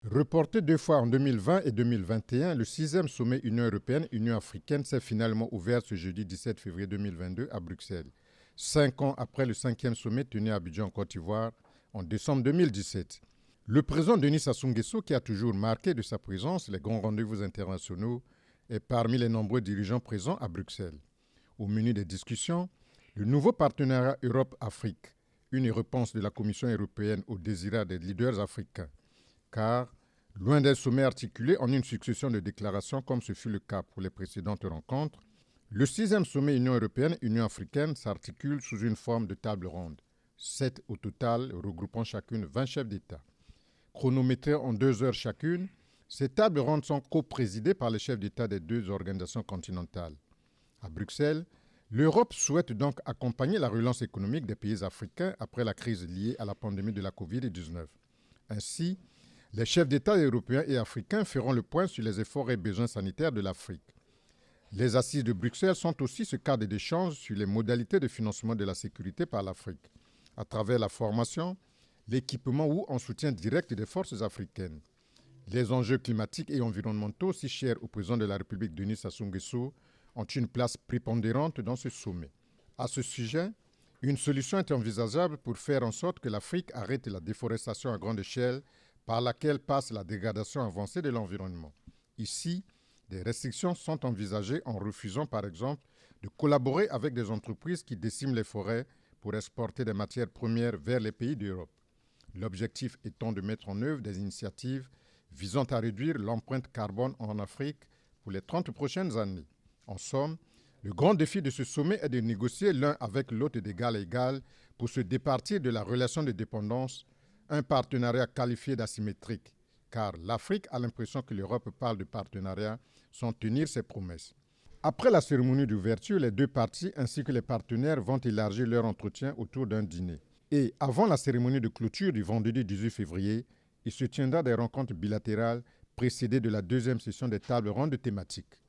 Reporté 2 fois en 2020 et 2021, le 6e sommet Union européenne-Union africaine s'est finalement ouvert ce jeudi 17 février 2022 à Bruxelles, 5 ans après le 5e sommet tenu à Abidjan en Côte d'Ivoire en décembre 2017. Le président Denis Sassou Nguesso, qui a toujours marqué de sa présence les grands rendez-vous internationaux, est parmi les nombreux dirigeants présents à Bruxelles. Au menu des discussions, le nouveau partenariat Europe-Afrique, une réponse de la Commission européenne aux désirats des leaders africains. Car, loin d'un sommet articulé en une succession de déclarations comme ce fut le cas pour les précédentes rencontres, le 6e sommet Union européenne-Union africaine s'articule sous une forme de table ronde, 7 au total regroupant chacune 20 chefs d'État. Chronométrées en 2 heures chacune, ces tables rondes sont coprésidées par les chefs d'État des 2 organisations continentales. À Bruxelles, l'Europe souhaite donc accompagner la relance économique des pays africains après la crise liée à la pandémie de la Covid-19. Ainsi, les chefs d'État européens et africains feront le point sur les efforts et besoins sanitaires de l'Afrique. Les assises de Bruxelles sont aussi ce cadre d'échange sur les modalités de financement de la sécurité par l'Afrique, à travers la formation, l'équipement ou en soutien direct des forces africaines. Les enjeux climatiques et environnementaux, si chers au président de la République Denis Sassou Nguesso, ont une place prépondérante dans ce sommet. À ce sujet, une solution est envisageable pour faire en sorte que l'Afrique arrête la déforestation à grande échelle par laquelle passe la dégradation avancée de l'environnement. Ici, des restrictions sont envisagées en refusant par exemple de collaborer avec des entreprises qui déciment les forêts pour exporter des matières premières vers les pays d'Europe. L'objectif étant de mettre en œuvre des initiatives visant à réduire l'empreinte carbone en Afrique pour les 30 prochaines années. En somme, le grand défi de ce sommet est de négocier l'un avec l'autre d'égal à égal pour se départir de la relation de dépendance, un partenariat qualifié d'asymétrique, car l'Afrique a l'impression que l'Europe parle de partenariat sans tenir ses promesses. Après la cérémonie d'ouverture, les 2 parties ainsi que les partenaires vont élargir leur entretien autour d'un dîner. Et avant la cérémonie de clôture du vendredi 18 février, il se tiendra des rencontres bilatérales précédées de la 2e session des tables rondes thématiques.